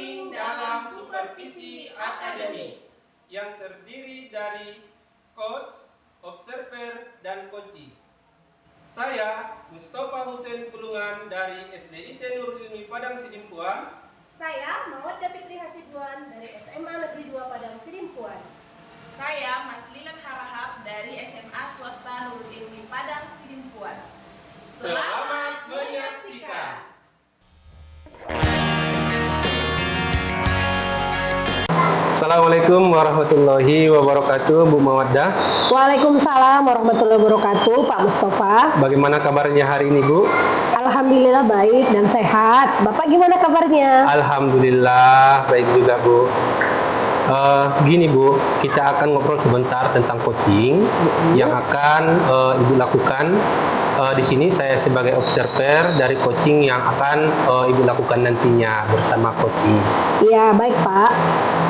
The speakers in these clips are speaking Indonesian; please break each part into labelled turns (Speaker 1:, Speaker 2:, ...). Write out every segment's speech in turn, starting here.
Speaker 1: coaching dalam supervisi akademik yang terdiri dari coach, observer, dan coachee. Saya Mustafa Hussein Pulungan dari SDIT Nurul Ilmi Padang Sidimpuan.
Speaker 2: Saya Mawaddah Fitri Hasibuan dari SMA Negeri 2 Padang Sidimpuan.
Speaker 3: Saya Mas Lilan Harahap dari SMA Swasta Nurul Ilmi Padang Sidimpuan.
Speaker 1: Selamat menyaksikan. Assalamualaikum warahmatullahi wabarakatuh, Bu Mawaddah.
Speaker 2: Waalaikumsalam warahmatullahi wabarakatuh, Pak Mustafa.
Speaker 1: Bagaimana kabarnya hari ini, Bu?
Speaker 2: Alhamdulillah baik dan sehat. Bapak gimana kabarnya?
Speaker 1: Alhamdulillah baik juga, Bu. Gini, Bu, kita akan ngobrol sebentar tentang coaching yang akan Ibu lakukan. Di sini saya sebagai observer dari coaching yang akan Ibu lakukan nantinya bersama coaching.
Speaker 2: Iya, baik Pak.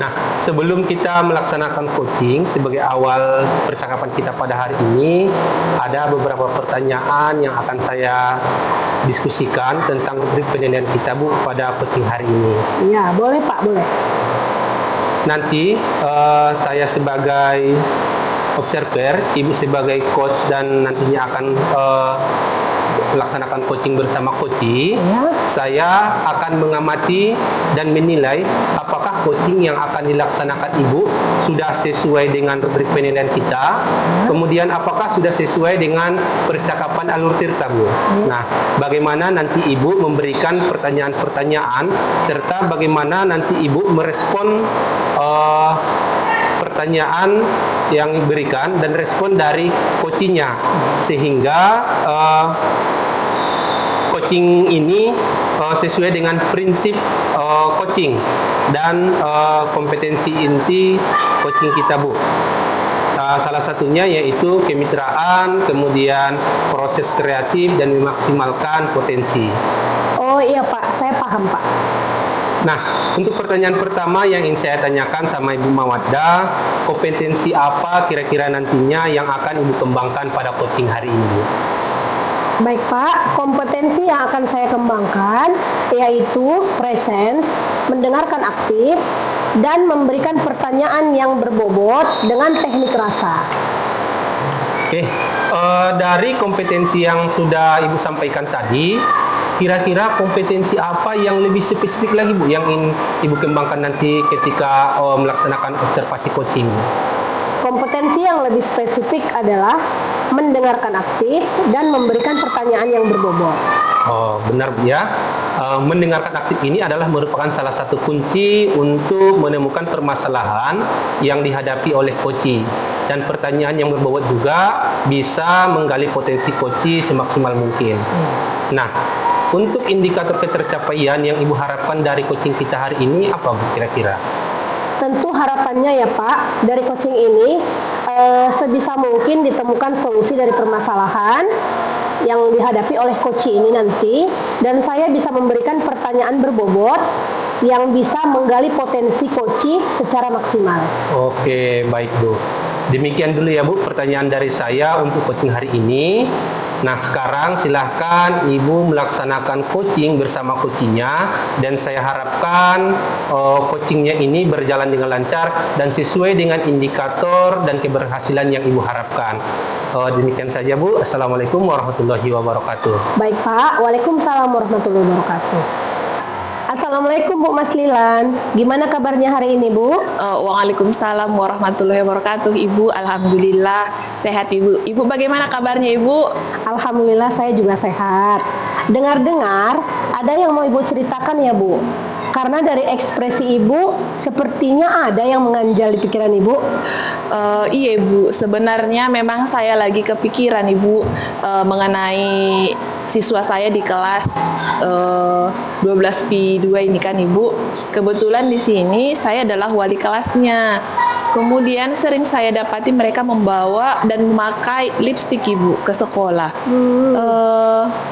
Speaker 1: Nah, sebelum kita melaksanakan coaching, sebagai awal percakapan kita pada hari ini, ada beberapa pertanyaan yang akan saya diskusikan tentang rubrik penilaian kita, Bu, pada coaching hari ini.
Speaker 2: Iya, boleh Pak, boleh.
Speaker 1: Nanti saya sebagai observer, Ibu sebagai coach dan nantinya akan melaksanakan coaching bersama coachee.
Speaker 2: Ya.
Speaker 1: Saya akan mengamati dan menilai apakah coaching yang akan dilaksanakan Ibu sudah sesuai dengan rubrik penilaian kita. Kemudian apakah sudah sesuai dengan percakapan alur tirta, Bu. Nah, bagaimana nanti Ibu memberikan pertanyaan-pertanyaan serta bagaimana nanti Ibu merespon pertanyaan yang diberikan dan respon dari coachingnya, sehingga coaching ini sesuai dengan prinsip coaching dan kompetensi inti coaching kita, Bu. Salah satunya yaitu kemitraan, kemudian proses kreatif dan memaksimalkan potensi.
Speaker 2: Oh iya Pak, saya paham Pak.
Speaker 1: Nah, untuk pertanyaan pertama yang ingin saya tanyakan sama Ibu Mawaddah, kompetensi apa kira-kira nantinya yang akan Ibu kembangkan pada coaching hari ini, Bu?
Speaker 2: Baik Pak, kompetensi yang akan saya kembangkan yaitu presence, mendengarkan aktif, dan memberikan pertanyaan yang berbobot dengan teknik rasa.
Speaker 1: Oke, dari kompetensi yang sudah Ibu sampaikan tadi, kira-kira kompetensi apa yang lebih spesifik lagi, Bu, yang ingin Ibu kembangkan nanti ketika melaksanakan observasi coaching?
Speaker 2: Kompetensi yang lebih spesifik adalah mendengarkan aktif dan memberikan pertanyaan yang berbobot.
Speaker 1: Oh, benar, Bu, ya. Mendengarkan aktif ini adalah merupakan salah satu kunci untuk menemukan permasalahan yang dihadapi oleh coachee. Dan pertanyaan yang berbobot juga bisa menggali potensi coachee semaksimal mungkin. Nah, untuk indikator ketercapaian yang Ibu harapkan dari coaching kita hari ini apa, Bu, kira-kira?
Speaker 2: Tentu harapannya ya Pak, dari coaching ini sebisa mungkin ditemukan solusi dari permasalahan yang dihadapi oleh coachee ini nanti, dan saya bisa memberikan pertanyaan berbobot yang bisa menggali potensi coachee secara maksimal.
Speaker 1: Oke, baik, Bu. Demikian dulu ya, Bu, pertanyaan dari saya untuk coaching hari ini. Nah, sekarang silahkan Ibu melaksanakan coaching bersama coachingnya, dan saya harapkan coachingnya ini berjalan dengan lancar dan sesuai dengan indikator dan keberhasilan yang Ibu harapkan. Demikian saja, Bu. Assalamualaikum warahmatullahi wabarakatuh.
Speaker 2: Baik Pak, waalaikumsalam warahmatullahi wabarakatuh. Assalamualaikum Bu Mas Lilan, gimana kabarnya hari ini Bu?
Speaker 3: Waalaikumsalam warahmatullahi wabarakatuh, Ibu. Alhamdulillah sehat, Ibu. Ibu bagaimana kabarnya, Ibu?
Speaker 2: Alhamdulillah saya juga sehat. Dengar-dengar ada yang mau Ibu ceritakan ya Bu? Karena dari ekspresi Ibu sepertinya ada yang mengganjal di pikiran Ibu.
Speaker 3: Iya, Ibu. Sebenarnya memang saya lagi kepikiran, Ibu, mengenai siswa saya di kelas 12P2 ini kan, Ibu. Kebetulan di sini saya adalah wali kelasnya. Kemudian sering saya dapati mereka membawa dan memakai lipstik, Ibu, ke sekolah.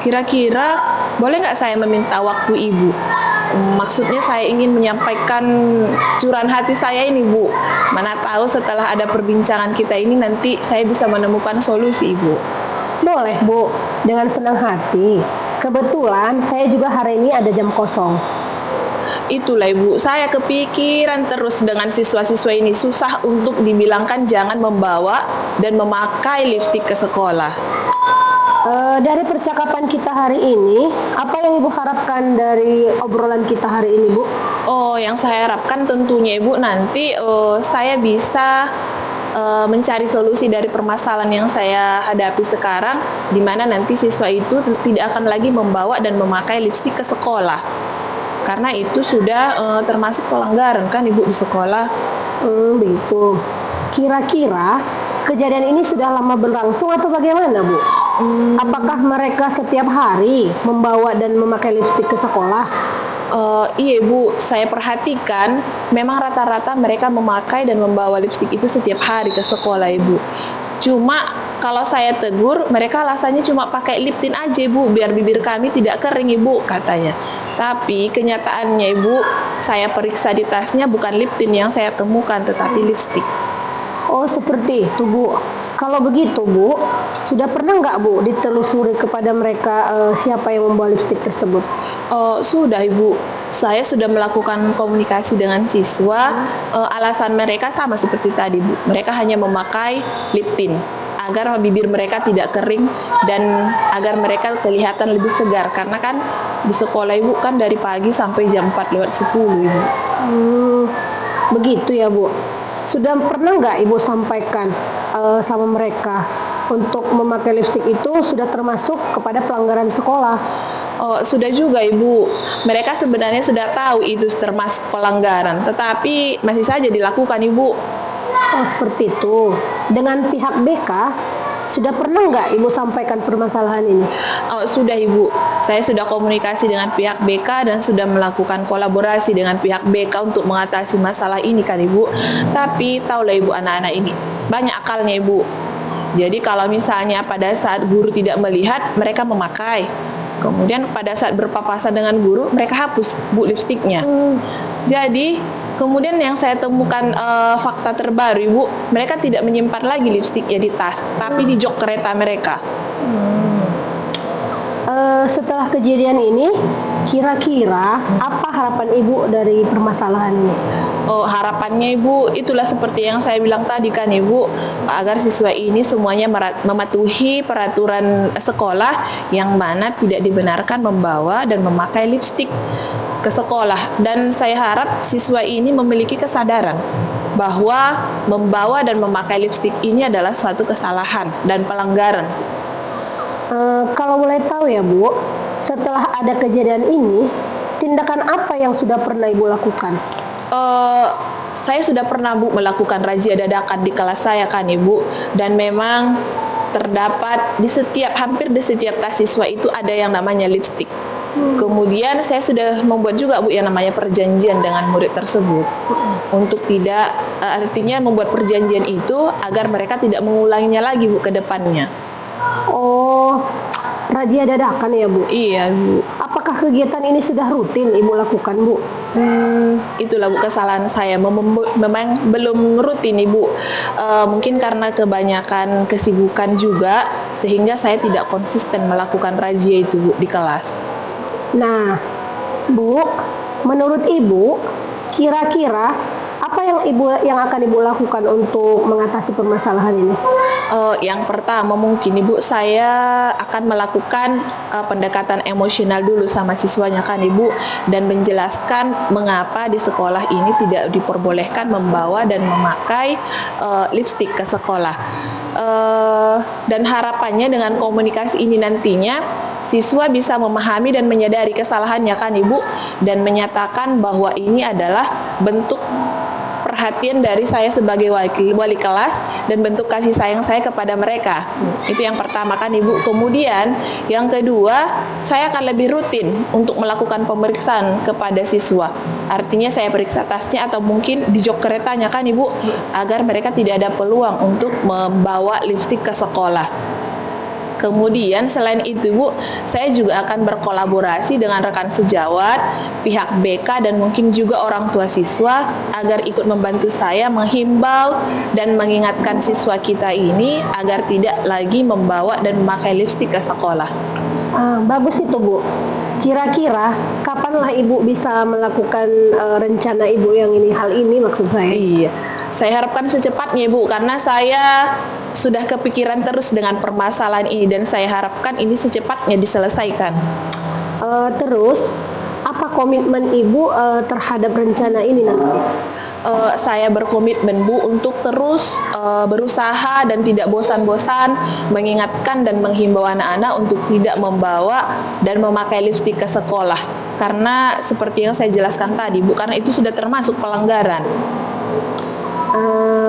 Speaker 3: Kira-kira boleh nggak saya meminta waktu Ibu? Maksudnya saya ingin menyampaikan curahan hati saya ini, Bu. Mana tahu setelah ada perbincangan kita ini nanti saya bisa menemukan solusi, Ibu.
Speaker 2: Boleh Bu, dengan senang hati. Kebetulan saya juga hari ini ada jam kosong.
Speaker 3: itulah Ibu, saya kepikiran terus dengan siswa-siswa ini, susah untuk dibilangkan jangan membawa dan memakai lipstik ke sekolah.
Speaker 2: Dari percakapan kita hari ini, apa yang Ibu harapkan dari obrolan kita hari ini, Bu?
Speaker 3: Oh, yang saya harapkan tentunya Ibu nanti saya bisa mencari solusi dari permasalahan yang saya hadapi sekarang, di mana nanti siswa itu tidak akan lagi membawa dan memakai lipstik ke sekolah. Karena itu sudah termasuk pelanggaran kan Ibu di sekolah.
Speaker 2: Begitu. Kira-kira kejadian ini sudah lama berlangsung atau bagaimana, Bu? Apakah mereka setiap hari membawa dan memakai lipstik ke sekolah?
Speaker 3: Iya Bu, saya perhatikan memang rata-rata mereka memakai dan membawa lipstik itu setiap hari ke sekolah Ibu. Cuma kalau saya tegur, mereka alasannya cuma pakai lip tint aja Bu, biar bibir kami tidak kering Ibu, katanya. Tapi kenyataannya Ibu, saya periksa di tasnya bukan lip tint yang saya temukan, tetapi lipstik.
Speaker 2: Oh, seperti itu, Bu. Kalau begitu, Bu, sudah pernah nggak, Bu, ditelusuri kepada mereka siapa yang membawa lipstik tersebut?
Speaker 3: Sudah Ibu, saya sudah melakukan komunikasi dengan siswa. Alasan mereka sama seperti tadi Bu, mereka hanya memakai lip tint agar bibir mereka tidak kering dan agar mereka kelihatan lebih segar, karena kan di sekolah Ibu kan dari pagi sampai jam 4:10 Ibu.
Speaker 2: Begitu ya, Bu. Sudah pernah nggak Ibu sampaikan sama mereka untuk memakai lipstik itu sudah termasuk kepada pelanggaran sekolah?
Speaker 3: Sudah juga Ibu, mereka sebenarnya sudah tahu itu termasuk pelanggaran, tetapi masih saja dilakukan Ibu.
Speaker 2: Oh, seperti itu. Dengan pihak BK, sudah pernah nggak Ibu sampaikan permasalahan ini?
Speaker 3: Sudah Ibu, saya sudah komunikasi dengan pihak BK dan sudah melakukan kolaborasi dengan pihak BK untuk mengatasi masalah ini kan Ibu. Tapi tahulah Ibu, anak-anak ini banyak akalnya Ibu. Jadi kalau misalnya pada saat guru tidak melihat, mereka memakai. Kemudian pada saat berpapasan dengan guru, mereka hapus Bu lipstiknya. Jadi kemudian yang saya temukan fakta terbaru Ibu, mereka tidak menyimpan lagi lipstiknya di tas, tapi di jok kereta mereka.
Speaker 2: Setelah kejadian ini, kira-kira apa harapan Ibu dari permasalahan ini?
Speaker 3: Harapannya Ibu, itulah seperti yang saya bilang tadi kan Ibu, agar siswa ini semuanya mematuhi peraturan sekolah yang mana tidak dibenarkan membawa dan memakai lipstik ke sekolah. Dan saya harap siswa ini memiliki kesadaran bahwa membawa dan memakai lipstik ini adalah suatu kesalahan dan pelanggaran.
Speaker 2: Kalau boleh tahu ya Bu, setelah ada kejadian ini, tindakan apa yang sudah pernah Ibu lakukan?
Speaker 3: Saya sudah pernah Bu melakukan razia dadakan di kelas saya kan Ibu, dan memang terdapat hampir di setiap tas siswa itu ada yang namanya lipstik. Kemudian saya sudah membuat juga Bu yang namanya perjanjian dengan murid tersebut untuk tidak, artinya membuat perjanjian itu agar mereka tidak mengulanginya lagi Bu ke depannya.
Speaker 2: Oh, razia dadakan ya Bu?
Speaker 3: Iya Bu.
Speaker 2: Apakah kegiatan ini sudah rutin Ibu lakukan Bu?
Speaker 3: Itulah Bu kesalahan saya, memang belum rutin Ibu. Mungkin karena kebanyakan kesibukan juga, sehingga saya tidak konsisten melakukan razia itu Bu di kelas.
Speaker 2: Nah, Bu, menurut Ibu, kira-kira apa yang akan Ibu lakukan untuk mengatasi permasalahan ini?
Speaker 3: Yang pertama mungkin Ibu, saya akan melakukan pendekatan emosional dulu sama siswanya kan Ibu, dan menjelaskan mengapa di sekolah ini tidak diperbolehkan membawa dan memakai lipstik ke sekolah. Dan harapannya dengan komunikasi ini nantinya siswa bisa memahami dan menyadari kesalahannya kan Ibu, dan menyatakan bahwa ini adalah bentuk perhatian dari saya sebagai wali kelas dan bentuk kasih sayang saya kepada mereka. Itu yang pertama kan Ibu. Kemudian yang kedua, saya akan lebih rutin untuk melakukan pemeriksaan kepada siswa. Artinya saya periksa tasnya atau mungkin di jok keretanya kan Ibu, agar mereka tidak ada peluang untuk membawa lipstik ke sekolah. Kemudian selain itu Bu, saya juga akan berkolaborasi dengan rekan sejawat, pihak BK dan mungkin juga orang tua siswa agar ikut membantu saya menghimbau dan mengingatkan siswa kita ini agar tidak lagi membawa dan memakai lipstik ke sekolah.
Speaker 2: Bagus itu Bu. Kira-kira kapanlah Ibu bisa melakukan rencana Ibu yang hal ini maksud saya?
Speaker 3: Iya, saya harapkan secepatnya Ibu, karena saya sudah kepikiran terus dengan permasalahan ini dan saya harapkan ini secepatnya diselesaikan.
Speaker 2: Terus apa komitmen Ibu terhadap rencana ini nanti?
Speaker 3: Saya berkomitmen Bu untuk terus berusaha dan tidak bosan-bosan mengingatkan dan menghimbau anak-anak untuk tidak membawa dan memakai lipstik ke sekolah, karena seperti yang saya jelaskan tadi Bu, karena itu sudah termasuk pelanggaran.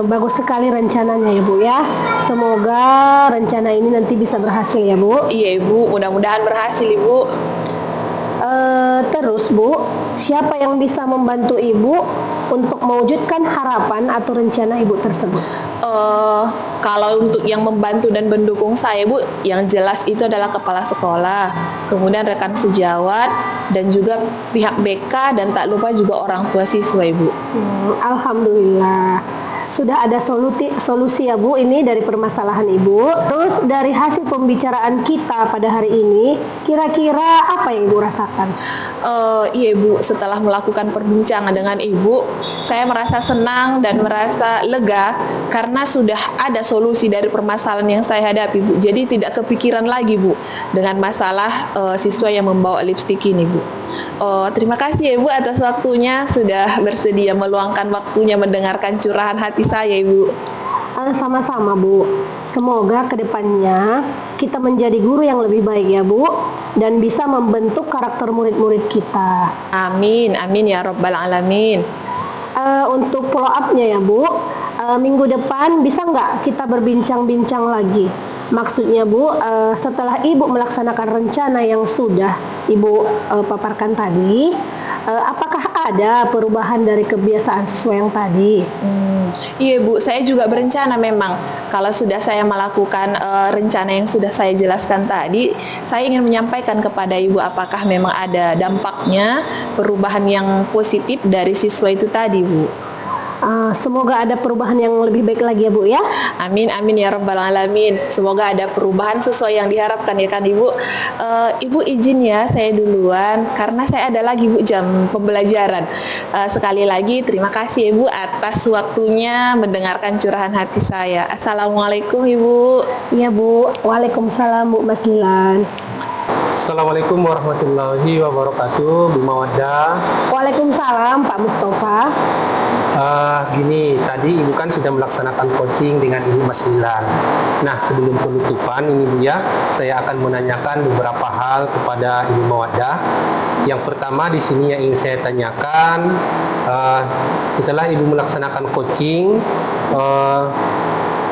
Speaker 2: Bagus sekali rencananya ya Bu ya. Semoga rencana ini nanti bisa berhasil ya Bu.
Speaker 3: Iya Ibu, mudah-mudahan berhasil Ibu.
Speaker 2: Terus Bu, siapa yang bisa membantu Ibu untuk mewujudkan harapan atau rencana Ibu tersebut?
Speaker 3: Kalau untuk yang membantu dan mendukung saya Bu, yang jelas itu adalah kepala sekolah, kemudian rekan sejawat, dan juga pihak BK, dan tak lupa juga orang tua siswa Ibu.
Speaker 2: Alhamdulillah. Sudah ada solusi ya Bu ini dari permasalahan Ibu. Terus dari hasil pembicaraan kita pada hari ini, kira-kira apa yang Ibu rasakan?
Speaker 3: Iya Ibu, setelah melakukan perbincangan dengan Ibu, saya merasa senang dan merasa lega karena sudah ada solusi dari permasalahan yang saya hadapi Bu. Jadi tidak kepikiran lagi Bu dengan masalah siswa yang membawa lipstik ini Bu. Terima kasih ya Ibu atas waktunya, sudah bersedia meluangkan waktunya mendengarkan curahan hati saya Ibu.
Speaker 2: Sama-sama Bu. Semoga kedepannya kita menjadi guru yang lebih baik ya Bu, dan bisa membentuk karakter murid-murid kita.
Speaker 3: Amin, amin ya Rabbal Alamin.
Speaker 2: Untuk follow up-nya ya Bu, minggu depan bisa nggak kita berbincang-bincang lagi? Maksudnya Bu, setelah Ibu melaksanakan rencana yang sudah Ibu paparkan tadi, apakah ada perubahan dari kebiasaan siswa yang tadi?
Speaker 3: Iya Bu, saya juga berencana memang kalau sudah saya melakukan rencana yang sudah saya jelaskan tadi, saya ingin menyampaikan kepada Ibu apakah memang ada dampaknya perubahan yang positif dari siswa itu tadi Bu.
Speaker 2: Semoga ada perubahan yang lebih baik lagi ya Bu ya.
Speaker 3: Amin, amin ya Rabbal Alamin. Semoga ada perubahan sesuai yang diharapkan ya kan Ibu. Ibu izin ya saya duluan karena saya ada lagi Bu jam pembelajaran. Sekali lagi terima kasih Ibu atas waktunya mendengarkan curahan hati saya. Assalamualaikum Ibu.
Speaker 2: Iya Bu. Waalaikumsalam Bu Mas Dilan.
Speaker 1: Assalamualaikum warahmatullahi wabarakatuh, Bu Mawaddah.
Speaker 2: Waalaikumsalam Pak Mustafa.
Speaker 1: Gini, tadi Ibu kan sudah melaksanakan coaching dengan Ibu Mas Dilan. Nah, sebelum penutupan ini Bu ya, saya akan menanyakan beberapa hal kepada Ibu Mawaddah. Yang pertama di sini yang ingin saya tanyakan, setelah Ibu melaksanakan coaching,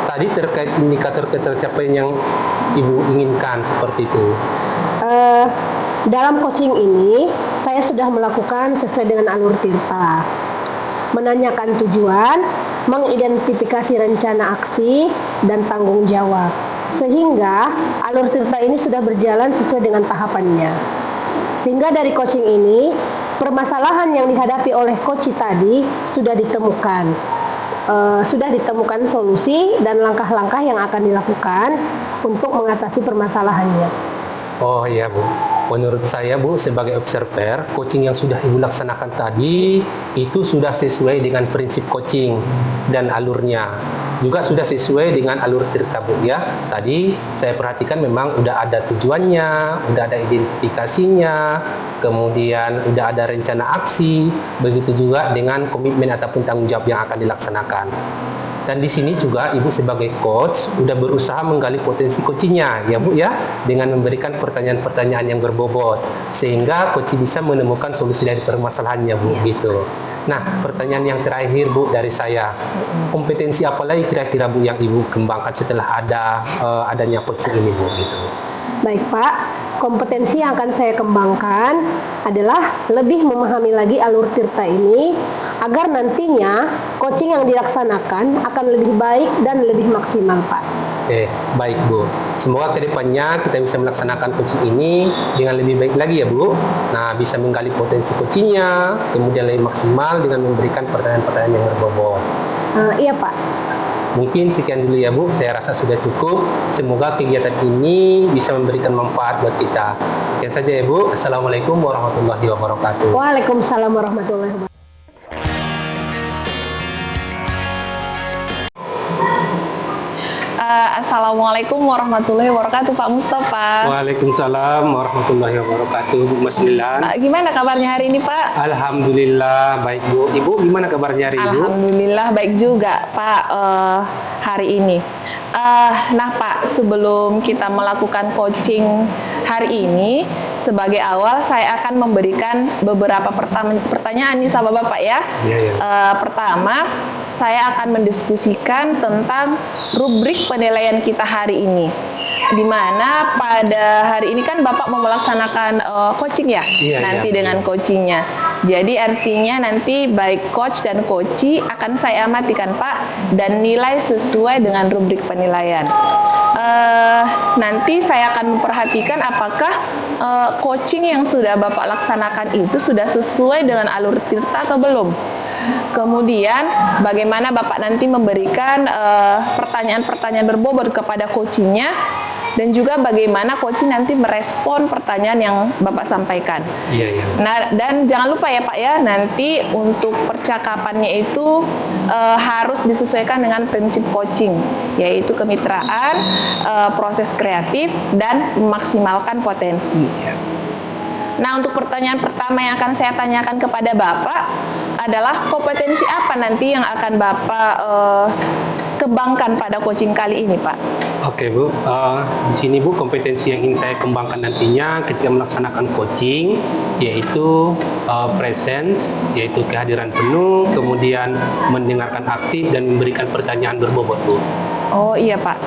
Speaker 1: tadi terkait indikator tercapaian yang Ibu inginkan seperti itu.
Speaker 2: Dalam coaching ini, saya sudah melakukan sesuai dengan alur tirta. Menanyakan tujuan, mengidentifikasi rencana aksi, dan tanggung jawab. Sehingga alur tirta ini sudah berjalan sesuai dengan tahapannya. Sehingga dari coaching ini, permasalahan yang dihadapi oleh coach tadi sudah ditemukan. Sudah ditemukan solusi dan langkah-langkah yang akan dilakukan untuk mengatasi permasalahannya.
Speaker 1: Oh iya Bu, menurut saya Bu sebagai observer, coaching yang sudah Ibu laksanakan tadi itu sudah sesuai dengan prinsip coaching dan alurnya. Juga sudah sesuai dengan alur tirta Bu ya. Tadi saya perhatikan memang udah ada tujuannya, udah ada identifikasinya, kemudian udah ada rencana aksi, begitu juga dengan komitmen ataupun tanggung jawab yang akan dilaksanakan. Dan di sini juga Ibu sebagai coach udah berusaha menggali potensi coachingnya ya Bu ya, dengan memberikan pertanyaan-pertanyaan yang berbobot sehingga coach bisa menemukan solusi dari permasalahannya Bu gitu. Nah, pertanyaan yang terakhir Bu dari saya, kompetensi apa lagi kira-kira Bu yang Ibu kembangkan setelah adanya coaching ini Bu gitu?
Speaker 2: Baik Pak, kompetensi yang akan saya kembangkan adalah lebih memahami lagi alur tirta ini agar nantinya coaching yang dilaksanakan akan lebih baik dan lebih maksimal Pak.
Speaker 1: Baik Bu, semoga kedepannya kita bisa melaksanakan coaching ini dengan lebih baik lagi ya Bu. Nah, bisa menggali potensi coachingnya, kemudian lebih maksimal dengan memberikan pertanyaan-pertanyaan yang berbobot.
Speaker 2: Iya Pak.
Speaker 1: Mungkin sekian dulu ya Bu, saya rasa sudah cukup. Semoga kegiatan ini bisa memberikan manfaat buat kita. Sekian saja ya Bu. Assalamualaikum warahmatullahi wabarakatuh.
Speaker 2: Waalaikumsalam warahmatullahi wabarakatuh.
Speaker 3: Assalamualaikum warahmatullahi wabarakatuh, Pak Mustafa.
Speaker 1: Waalaikumsalam warahmatullahi wabarakatuh, Bu Mas Lilan.
Speaker 3: Gimana kabarnya hari ini, Pak?
Speaker 1: Alhamdulillah baik Bu. Ibu gimana kabarnya hari ini?
Speaker 3: Alhamdulillah baik juga, Pak, hari ini. Nah, Pak, sebelum kita melakukan coaching hari ini, sebagai awal saya akan memberikan beberapa pertanyaan nih sama Bapak ya.
Speaker 1: Iya.
Speaker 3: Pertama, saya akan mendiskusikan tentang rubrik penilaian kita hari ini. Di mana pada hari ini kan Bapak mau melaksanakan coaching ya, nanti dengan coachingnya. Jadi artinya nanti baik coach dan coachee akan saya amatikan Pak, dan nilai sesuai dengan rubrik penilaian. Nanti saya akan memperhatikan apakah coaching yang sudah Bapak laksanakan itu sudah sesuai dengan alur tirta atau belum. Kemudian bagaimana Bapak nanti memberikan pertanyaan-pertanyaan berbobot kepada coachingnya, dan juga bagaimana coaching nanti merespon pertanyaan yang Bapak sampaikan.
Speaker 1: Iya.
Speaker 3: Nah, dan jangan lupa ya Pak ya, nanti untuk percakapannya itu harus disesuaikan dengan prinsip coaching, yaitu kemitraan, proses kreatif, dan memaksimalkan potensi. Nah, untuk pertanyaan pertama yang akan saya tanyakan kepada Bapak adalah kompetensi apa nanti yang akan Bapak kembangkan pada coaching kali ini, Pak?
Speaker 1: Oke Bu, di sini Bu kompetensi yang ingin saya kembangkan nantinya ketika melaksanakan coaching yaitu presence, yaitu kehadiran penuh, kemudian mendengarkan aktif dan memberikan pertanyaan berbobot Bu.
Speaker 3: Oh iya Pak.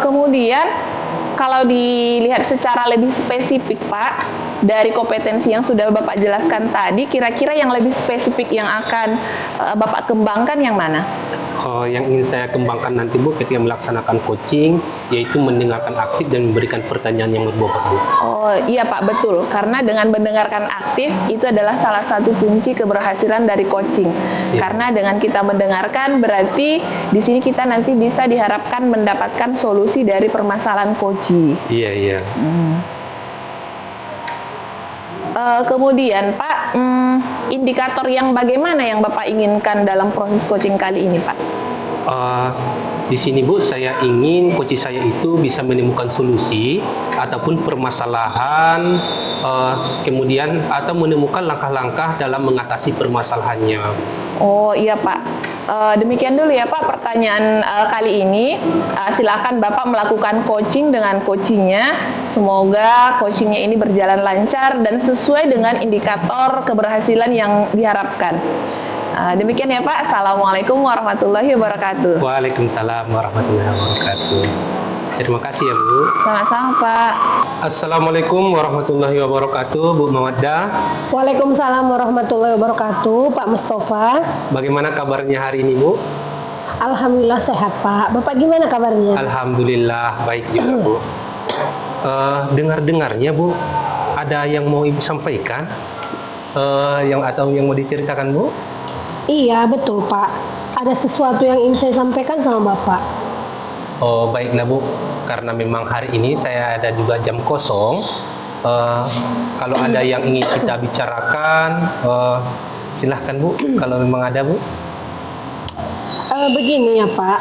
Speaker 3: Kemudian kalau dilihat secara lebih spesifik Pak, dari kompetensi yang sudah Bapak jelaskan tadi, kira-kira yang lebih spesifik yang akan Bapak kembangkan yang mana?
Speaker 1: Yang ingin saya kembangkan nanti Bu ketika melaksanakan coaching yaitu mendengarkan aktif dan memberikan pertanyaan yang berbobot Bu.
Speaker 3: Oh iya Pak, betul. Karena dengan mendengarkan aktif itu adalah salah satu kunci keberhasilan dari coaching. Karena dengan kita mendengarkan berarti di sini kita nanti bisa diharapkan mendapatkan solusi dari permasalahan coaching.
Speaker 1: Iya.
Speaker 3: Kemudian Pak, indikator yang bagaimana yang Bapak inginkan dalam proses coaching kali ini Pak?
Speaker 1: Di sini Bu, saya ingin coach saya itu bisa menemukan solusi ataupun permasalahan, kemudian atau menemukan langkah-langkah dalam mengatasi permasalahannya. Oh
Speaker 3: iya Pak. Demikian dulu ya Pak pertanyaan kali ini. Silakan Bapak melakukan coaching dengan coachingnya. Semoga coachingnya ini berjalan lancar dan sesuai dengan indikator keberhasilan yang diharapkan. Demikian ya Pak. Assalamualaikum warahmatullahi wabarakatuh.
Speaker 1: Waalaikumsalam warahmatullahi wabarakatuh. Terima kasih ya Bu.
Speaker 3: Sama-sama Pak.
Speaker 1: Assalamualaikum warahmatullahi wabarakatuh, Bu Mawaddah.
Speaker 2: Waalaikumsalam warahmatullahi wabarakatuh, Pak Mustafa.
Speaker 1: Bagaimana kabarnya hari ini Bu?
Speaker 2: Alhamdulillah sehat Pak. Bapak gimana kabarnya?
Speaker 1: Alhamdulillah baik juga Bu. Dengar-dengarnya Bu, ada yang mau Ibu sampaikan? Atau yang mau diceritakan Bu?
Speaker 2: Iya betul Pak. Ada sesuatu yang ingin saya sampaikan sama Bapak.
Speaker 1: Oh baiklah Bu, karena memang hari ini saya ada juga jam kosong. Kalau ada yang ingin kita bicarakan, silahkan Bu, kalau memang ada Bu.
Speaker 2: Begini ya Pak,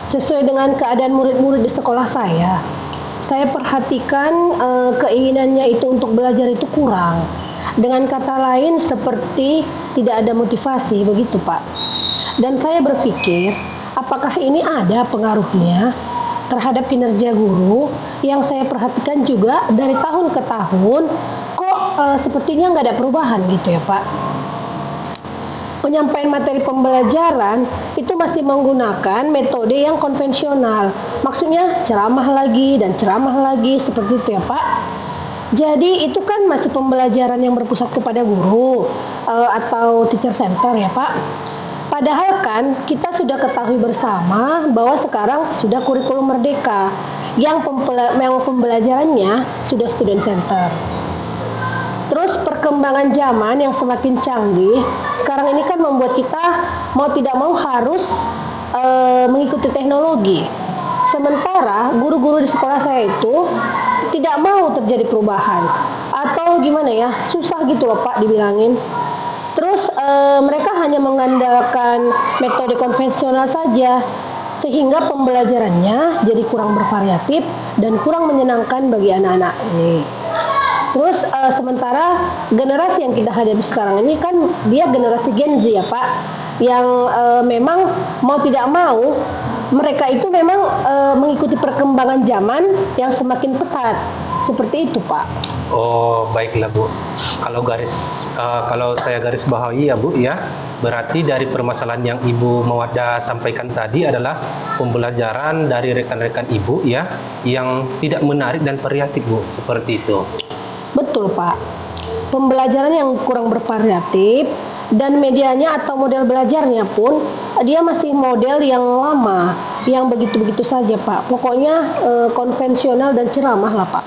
Speaker 2: sesuai dengan keadaan murid-murid di sekolah saya perhatikan keinginannya itu untuk belajar itu kurang. Dengan kata lain seperti tidak ada motivasi, begitu Pak. Dan saya berpikir, apakah ini ada pengaruhnya terhadap kinerja guru yang saya perhatikan juga dari tahun ke tahun, kok sepertinya nggak ada perubahan gitu ya Pak. Penyampaian materi pembelajaran itu masih menggunakan metode yang konvensional. Maksudnya ceramah lagi dan ceramah lagi seperti itu ya Pak. Jadi itu kan masih pembelajaran yang berpusat kepada guru atau teacher center ya Pak. Padahal kan kita sudah ketahui bersama bahwa sekarang sudah kurikulum merdeka yang pembelajarannya sudah student center. Terus perkembangan zaman yang semakin canggih sekarang ini kan membuat kita mau tidak mau harus mengikuti teknologi. Sementara guru-guru di sekolah saya itu tidak mau terjadi perubahan, atau gimana ya, susah gitu loh Pak dibilangin. Terus mereka hanya mengandalkan metode konvensional saja, sehingga pembelajarannya jadi kurang bervariatif dan kurang menyenangkan bagi anak-anak ini. Terus sementara generasi yang kita hadapi sekarang ini kan dia generasi Gen Z ya Pak, yang memang mau tidak mau mereka itu memang mengikuti perkembangan zaman yang semakin pesat. Seperti itu Pak.
Speaker 1: Oh, baiklah Bu. Kalau saya garis bawahi ya Bu ya, berarti dari permasalahan yang Ibu Mawaddah sampaikan tadi adalah pembelajaran dari rekan-rekan Ibu ya, yang tidak menarik dan variatif Bu, seperti itu.
Speaker 2: Betul Pak. Pembelajaran yang kurang bervariatif dan medianya atau model belajarnya pun dia masih model yang lama, yang begitu-begitu saja Pak. Pokoknya konvensional dan ceramah lah Pak.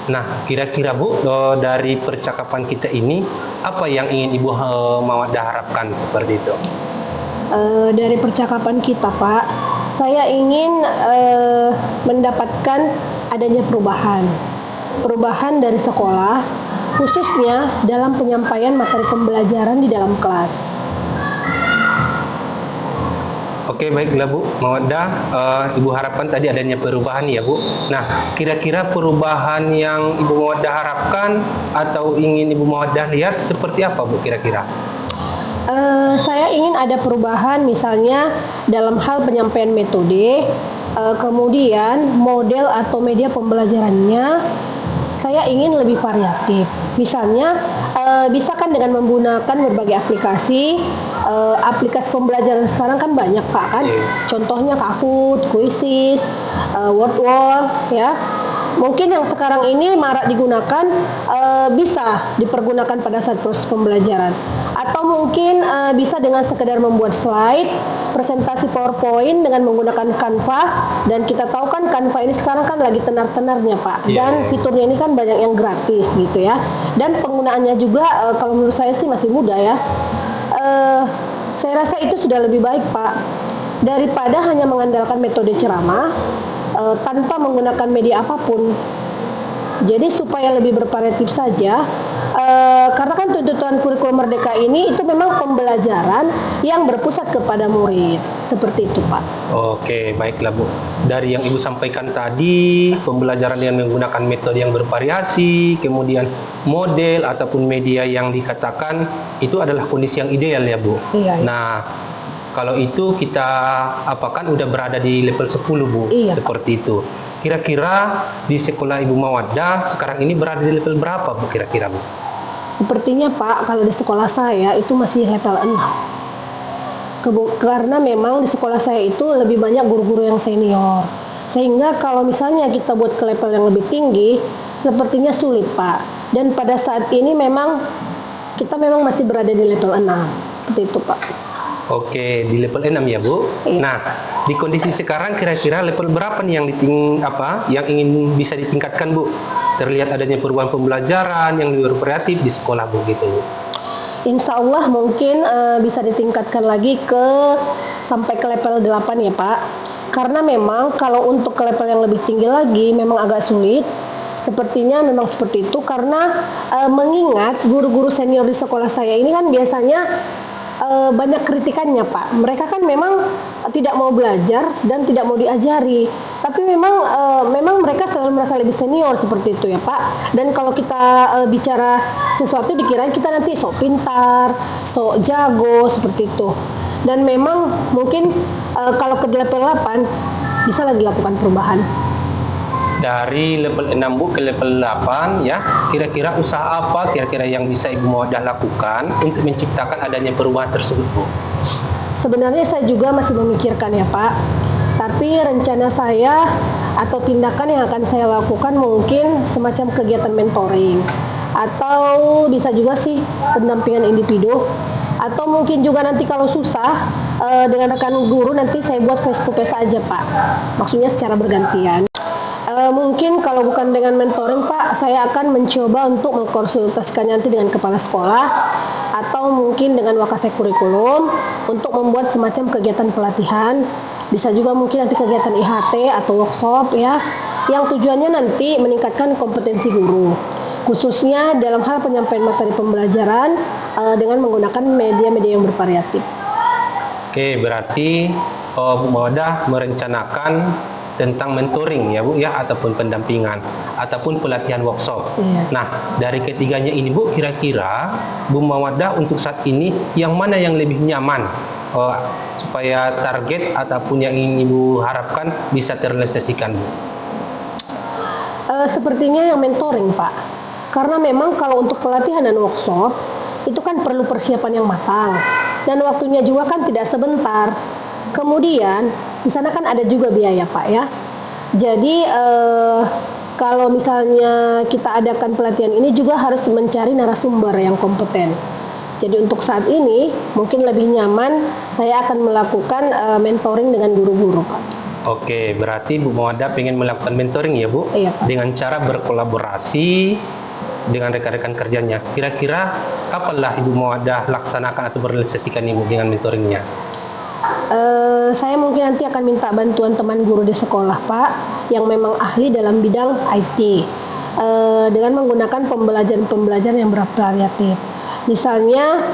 Speaker 1: Nah, kira-kira Bu, dari percakapan kita ini, apa yang ingin Ibu Mawaddah harapkan seperti itu?
Speaker 2: Dari percakapan kita Pak, saya ingin mendapatkan adanya perubahan dari sekolah, khususnya dalam penyampaian materi pembelajaran di dalam kelas.
Speaker 1: Oke, baiklah Bu Mawaddah, Ibu harapkan tadi adanya perubahan ya Bu. Nah, kira-kira perubahan yang Ibu Mawaddah harapkan atau ingin Ibu Mawaddah lihat seperti apa Bu kira-kira?
Speaker 2: Saya ingin ada perubahan misalnya dalam hal penyampaian metode, kemudian model atau media pembelajarannya saya ingin lebih variatif. Misalnya bisa kan dengan menggunakan berbagai aplikasi. Aplikasi pembelajaran sekarang kan banyak Pak kan. Contohnya Kahoot, Quizzes, Wordwall ya. Mungkin yang sekarang ini marak digunakan bisa dipergunakan pada saat proses pembelajaran. Atau mungkin bisa dengan sekedar membuat slide, presentasi PowerPoint dengan menggunakan Canva. Dan kita tahu kan Canva ini sekarang kan lagi tenar-tenarnya Pak. Dan fiturnya ini kan banyak yang gratis gitu ya. Dan penggunaannya juga kalau menurut saya sih masih mudah ya. Saya rasa itu sudah lebih baik Pak, daripada hanya mengandalkan metode ceramah tanpa menggunakan media apapun. Jadi supaya lebih bervariatif saja, karena kan tuntutan kurikulum Merdeka ini itu memang pembelajaran yang berpusat kepada murid. Seperti itu Pak.
Speaker 1: Oke, baiklah Bu. Dari yang Ibu sampaikan tadi, pembelajaran yang menggunakan metode yang bervariasi, kemudian model ataupun media yang dikatakan itu adalah kondisi yang ideal ya Bu.
Speaker 2: Iya.
Speaker 1: Nah, kalau itu kita apakan udah berada di level 10 Bu.
Speaker 2: Iya,
Speaker 1: seperti itu. Kira-kira di sekolah Ibu Mawaddah sekarang ini berada di level berapa Bu kira-kira Bu?
Speaker 2: Sepertinya Pak, kalau di sekolah saya itu masih level 6. Karena memang di sekolah saya itu lebih banyak guru-guru yang senior. Sehingga kalau misalnya kita buat ke level yang lebih tinggi, sepertinya sulit Pak. Dan pada saat ini memang kita memang masih berada di level 6. Seperti itu Pak.
Speaker 1: Oke, di level 6 ya Bu.
Speaker 2: Iya.
Speaker 1: Nah, di kondisi sekarang kira-kira level berapa nih yang ingin bisa ditingkatkan Bu? Terlihat adanya perubahan pembelajaran yang lebih bervariatif di sekolah Bu gitu.
Speaker 2: Insya Allah mungkin bisa ditingkatkan lagi sampai ke level 8 ya Pak. Karena memang kalau untuk ke level yang lebih tinggi lagi memang agak sulit. Sepertinya memang seperti itu karena mengingat guru-guru senior di sekolah saya ini kan biasanya banyak kritikannya Pak. Mereka kan memang tidak mau belajar dan tidak mau diajari. Tapi memang mereka selalu merasa lebih senior seperti itu ya Pak. Dan kalau kita bicara sesuatu dikirain kita nanti sok pintar, sok jago seperti itu. Dan memang mungkin kalau ke level 8 bisa lagi dilakukan perubahan.
Speaker 1: Dari level 6 Bu ke level 8 ya, kira-kira usaha apa kira-kira yang bisa Ibu Mawaddah lakukan untuk menciptakan adanya perubahan tersebut Bu?
Speaker 2: Sebenarnya saya juga masih memikirkan ya Pak. Tapi rencana saya atau tindakan yang akan saya lakukan mungkin semacam kegiatan mentoring. Atau bisa juga sih pendampingan individu. Atau mungkin juga nanti kalau susah dengan rekan guru nanti saya buat face to face aja Pak. Maksudnya secara bergantian. Mungkin kalau bukan dengan mentoring Pak, saya akan mencoba untuk mengkonsultasikan nanti dengan kepala sekolah atau mungkin dengan Wakasek Kurikulum untuk membuat semacam kegiatan pelatihan. Bisa juga mungkin nanti kegiatan IHT atau workshop ya, yang tujuannya nanti meningkatkan kompetensi guru, khususnya dalam hal penyampaian materi pembelajaran dengan menggunakan media-media yang bervariatif.
Speaker 1: Oke, berarti Bu Mawadah merencanakan tentang mentoring ya Bu ya, ataupun pendampingan ataupun pelatihan workshop.
Speaker 2: Iya.
Speaker 1: Nah, dari ketiganya ini Bu, kira-kira Bu Mawadah untuk saat ini yang mana yang lebih nyaman supaya target ataupun yang ingin Ibu harapkan bisa terrealisasikan Bu?
Speaker 2: Sepertinya yang mentoring Pak, karena memang kalau untuk pelatihan dan workshop itu kan perlu persiapan yang matang dan waktunya juga kan tidak sebentar. Kemudian di sana kan ada juga biaya Pak ya. Jadi kalau misalnya kita adakan pelatihan ini juga harus mencari narasumber yang kompeten. Jadi untuk saat ini mungkin lebih nyaman saya akan melakukan mentoring dengan guru-guru Pak.
Speaker 1: Oke, berarti Bu Mawadah pengen melakukan mentoring ya Bu?
Speaker 2: Iya, Pak.
Speaker 1: Dengan cara berkolaborasi dengan rekan-rekan kerjanya. Kira-kira kapanlah Ibu Mawadah laksanakan atau merealisasikan Ibu dengan mentoringnya?
Speaker 2: Saya mungkin nanti akan minta bantuan teman guru di sekolah Pak, yang memang ahli dalam bidang IT, dengan menggunakan pembelajaran yang bervariatif. Misalnya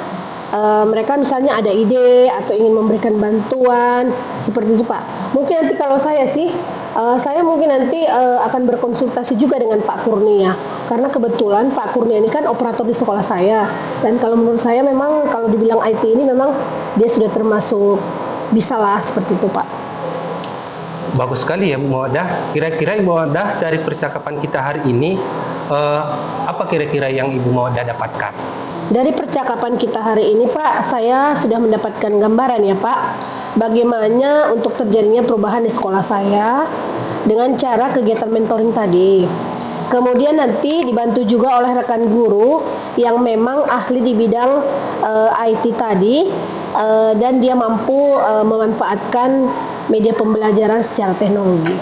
Speaker 2: mereka misalnya ada ide atau ingin memberikan bantuan seperti itu Pak. Mungkin nanti kalau saya sih saya mungkin nanti akan berkonsultasi juga dengan Pak Kurnia, karena kebetulan Pak Kurnia ini kan operator di sekolah saya, dan kalau menurut saya memang kalau dibilang IT ini memang dia sudah termasuk bisalah seperti itu Pak.
Speaker 1: Bagus sekali ya Bu Mawadah. Kira-kira Ibu Mawadah dari percakapan kita hari ini apa kira-kira yang Ibu Mawadah dapatkan?
Speaker 2: Dari percakapan kita hari ini Pak, saya sudah mendapatkan gambaran ya Pak, bagaimana untuk terjadinya perubahan di sekolah saya dengan cara kegiatan mentoring tadi. Kemudian nanti dibantu juga oleh rekan guru yang memang ahli di bidang IT tadi, dan dia mampu memanfaatkan media pembelajaran secara teknologi.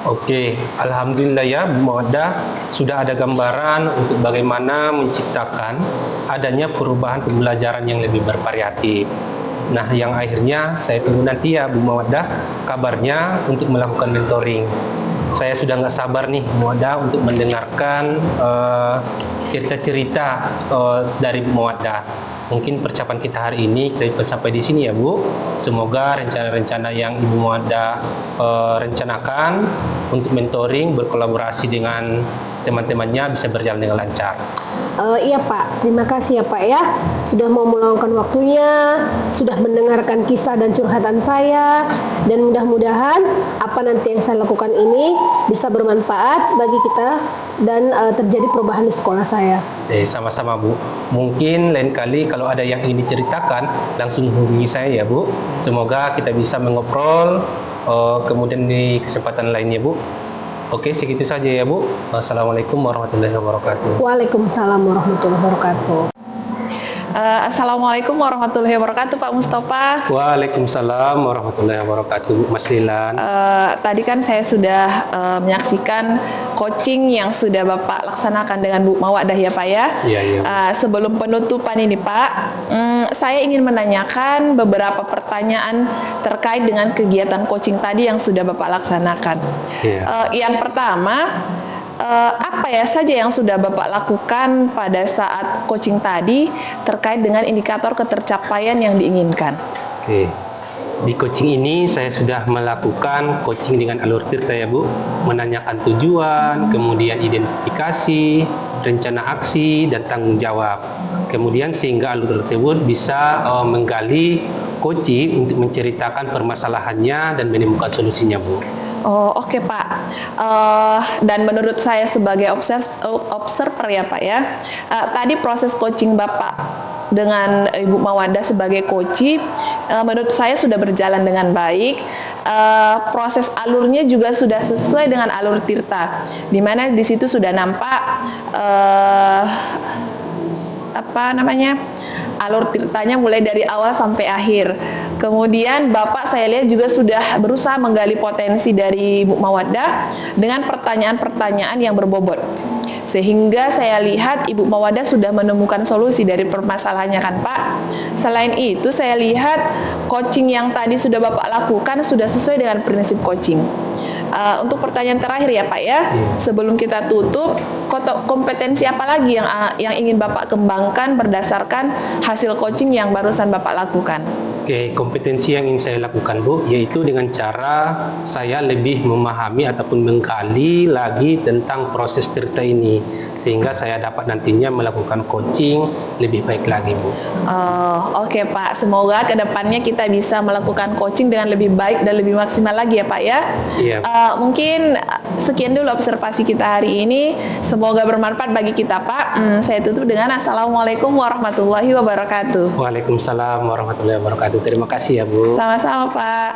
Speaker 1: Oke, alhamdulillah ya Bu Mawadah sudah ada gambaran untuk bagaimana menciptakan adanya perubahan pembelajaran yang lebih bervariatif. Nah, yang akhirnya saya tunggu nanti ya Bu Mawadah kabarnya untuk melakukan mentoring. Saya sudah nggak sabar nih Bu Mawadah untuk mendengarkan cerita-cerita dari Bu Mawadah. Mungkin percakapan kita hari ini kita sampai di sini ya Bu. Semoga rencana-rencana yang Ibu Mawadah rencanakan untuk mentoring berkolaborasi dengan teman-temannya bisa berjalan dengan lancar.
Speaker 2: Iya Pak, terima kasih ya Pak ya, sudah mau meluangkan waktunya, sudah mendengarkan kisah dan curhatan saya, dan mudah-mudahan apa nanti yang saya lakukan ini bisa bermanfaat bagi kita dan terjadi perubahan di sekolah saya.
Speaker 1: Sama-sama Bu. Mungkin lain kali kalau ada yang ingin diceritakan langsung hubungi saya ya Bu. Semoga kita bisa mengobrol kemudian di kesempatan lainnya Bu. Oke, segitu saja ya Bu. Assalamualaikum warahmatullahi wabarakatuh.
Speaker 2: Waalaikumsalam warahmatullahi wabarakatuh.
Speaker 3: Assalamualaikum warahmatullahi wabarakatuh Pak Mustafa.
Speaker 1: Waalaikumsalam warahmatullahi wabarakatuh Mas Lilan.
Speaker 3: Tadi kan saya sudah menyaksikan coaching yang sudah Bapak laksanakan dengan Bu Mawadah ya Pak ya.
Speaker 1: Iya.
Speaker 3: Sebelum penutupan ini Pak, saya ingin menanyakan beberapa pertanyaan terkait dengan kegiatan coaching tadi yang sudah Bapak laksanakan.
Speaker 1: Iya.
Speaker 3: Yang pertama, apa ya saja yang sudah Bapak lakukan pada saat coaching tadi terkait dengan indikator ketercapaian yang diinginkan?
Speaker 1: Oke. Di coaching ini saya sudah melakukan coaching dengan alur tirta ya Bu, menanyakan tujuan, kemudian identifikasi, rencana aksi, dan tanggung jawab. Kemudian sehingga alur tersebut bisa menggali coaching untuk menceritakan permasalahannya dan menemukan solusinya Bu.
Speaker 3: Oh, oke Pak. Dan menurut saya sebagai observer ya Pak ya, tadi proses coaching Bapak dengan Ibu Mawadah sebagai coach, menurut saya sudah berjalan dengan baik. Proses alurnya juga sudah sesuai dengan alur tirta, di mana di situ sudah nampak alur tirtanya mulai dari awal sampai akhir. Kemudian Bapak saya lihat juga sudah berusaha menggali potensi dari Bu Mawadah dengan pertanyaan-pertanyaan yang berbobot. Sehingga saya lihat Ibu Mawadah sudah menemukan solusi dari permasalahannya kan Pak. Selain itu saya lihat coaching yang tadi sudah Bapak lakukan sudah sesuai dengan prinsip coaching. Untuk pertanyaan terakhir ya Pak ya, sebelum kita tutup, kompetensi apa lagi yang ingin Bapak kembangkan berdasarkan hasil coaching yang barusan Bapak lakukan?
Speaker 1: Oke, kompetensi yang ingin saya lakukan Bu, yaitu dengan cara saya lebih memahami ataupun menggali lagi tentang proses cerita ini, sehingga saya dapat nantinya melakukan coaching lebih baik lagi Bu.
Speaker 3: Oke Pak, semoga kedepannya kita bisa melakukan coaching dengan lebih baik dan lebih maksimal lagi ya Pak ya.
Speaker 1: Iya.
Speaker 3: Mungkin sekian dulu observasi kita hari ini, semoga bermanfaat bagi kita Pak. Saya tutup dengan Assalamualaikum warahmatullahi wabarakatuh.
Speaker 1: Waalaikumsalam warahmatullahi wabarakatuh. Terima kasih ya Bu.
Speaker 3: Sama-sama Pak.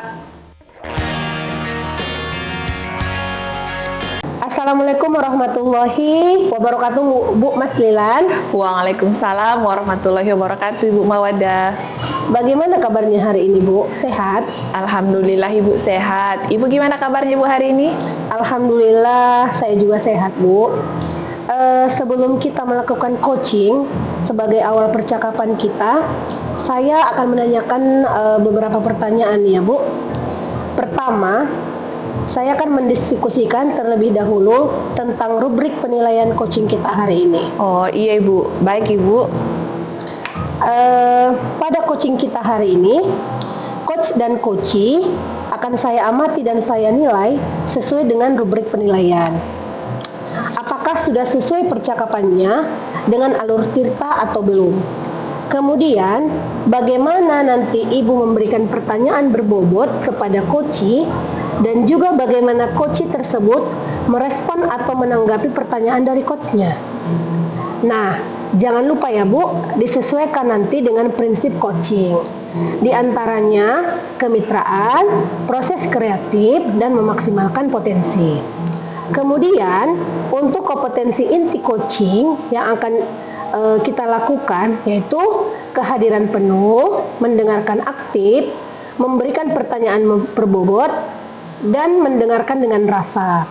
Speaker 2: Assalamualaikum warahmatullahi wabarakatuh, Bu Mas Lilan.
Speaker 3: Waalaikumsalam warahmatullahi wabarakatuh Ibu Mawadah.
Speaker 2: Bagaimana kabarnya hari ini, Bu? Sehat?
Speaker 3: Alhamdulillah Ibu sehat. Ibu gimana kabarnya Ibu hari ini?
Speaker 2: Alhamdulillah, saya juga sehat, Bu. Sebelum kita melakukan coaching, sebagai awal percakapan kita, saya akan menanyakan beberapa pertanyaan ya, Bu. Pertama, saya akan mendiskusikan terlebih dahulu tentang rubrik penilaian coaching kita hari ini.
Speaker 3: Oh iya Ibu, baik Ibu.
Speaker 2: Pada coaching kita hari ini, coach dan coachee akan saya amati dan saya nilai sesuai dengan rubrik penilaian. Apakah sudah sesuai percakapannya dengan alur tirta atau belum? Kemudian, bagaimana nanti Ibu memberikan pertanyaan berbobot kepada coachee dan juga bagaimana coachee tersebut merespon atau menanggapi pertanyaan dari coachnya. Nah, jangan lupa ya Bu, disesuaikan nanti dengan prinsip coaching. Di antaranya kemitraan, proses kreatif, dan memaksimalkan potensi. Kemudian, untuk kompetensi inti coaching yang akan kita lakukan yaitu kehadiran penuh, mendengarkan aktif, memberikan pertanyaan berbobot, dan mendengarkan dengan rasa.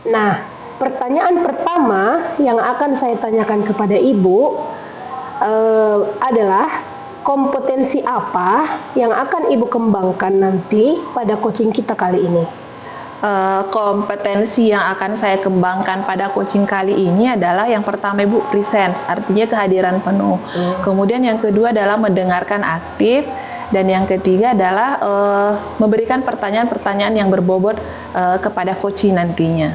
Speaker 2: Nah, pertanyaan pertama yang akan saya tanyakan kepada Ibu adalah kompetensi apa yang akan Ibu kembangkan nanti pada coaching kita kali ini?
Speaker 3: Kompetensi yang akan saya kembangkan pada coaching kali ini adalah yang pertama Ibu presence, artinya kehadiran penuh. Kemudian yang kedua adalah mendengarkan aktif, dan yang ketiga adalah memberikan pertanyaan-pertanyaan yang berbobot kepada coachee nantinya.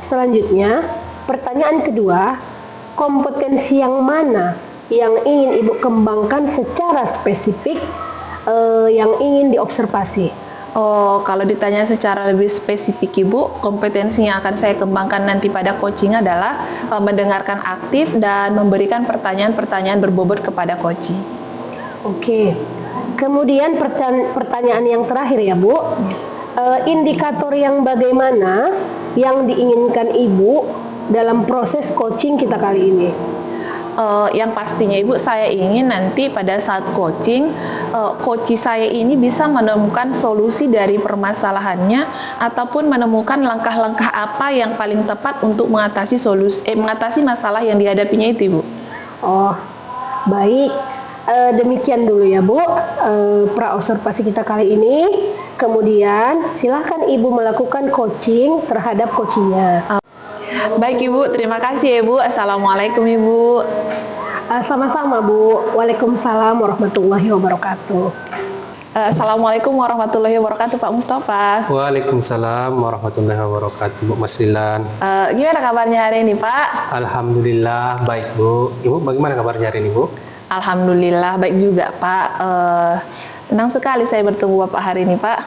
Speaker 2: Selanjutnya, pertanyaan kedua, kompetensi yang mana yang ingin Ibu kembangkan secara spesifik yang ingin diobservasi?
Speaker 3: Kalau ditanya secara lebih spesifik Ibu, kompetensi yang akan saya kembangkan nanti pada coaching adalah mendengarkan aktif dan memberikan pertanyaan-pertanyaan berbobot kepada coachee.
Speaker 2: Oke. Kemudian pertanyaan yang terakhir ya Bu, indikator yang bagaimana yang diinginkan Ibu dalam proses coaching kita kali ini?
Speaker 3: Yang pastinya Ibu, saya ingin nanti pada saat coaching, coachee saya ini bisa menemukan solusi dari permasalahannya ataupun menemukan langkah-langkah apa yang paling tepat untuk mengatasi mengatasi masalah yang dihadapinya itu Ibu.
Speaker 2: Oh, baik. Demikian dulu ya Bu, pra-observasi kita kali ini. Kemudian silakan Ibu melakukan coaching terhadap coachee-nya.
Speaker 3: Baik Ibu, terima kasih ya Bu. Assalamualaikum Ibu.
Speaker 2: Sama-sama Bu. Waalaikumsalam warahmatullahi wabarakatuh.
Speaker 3: Assalamualaikum warahmatullahi wabarakatuh Pak Mustafa.
Speaker 1: Waalaikumsalam warahmatullahi wabarakatuh Bu Mas Lilan.
Speaker 3: Gimana kabarnya hari ini Pak?
Speaker 1: Alhamdulillah baik Bu. Ibu bagaimana kabarnya hari ini Bu?
Speaker 3: Alhamdulillah baik juga Pak. Senang sekali saya bertemu Bapak hari ini Pak.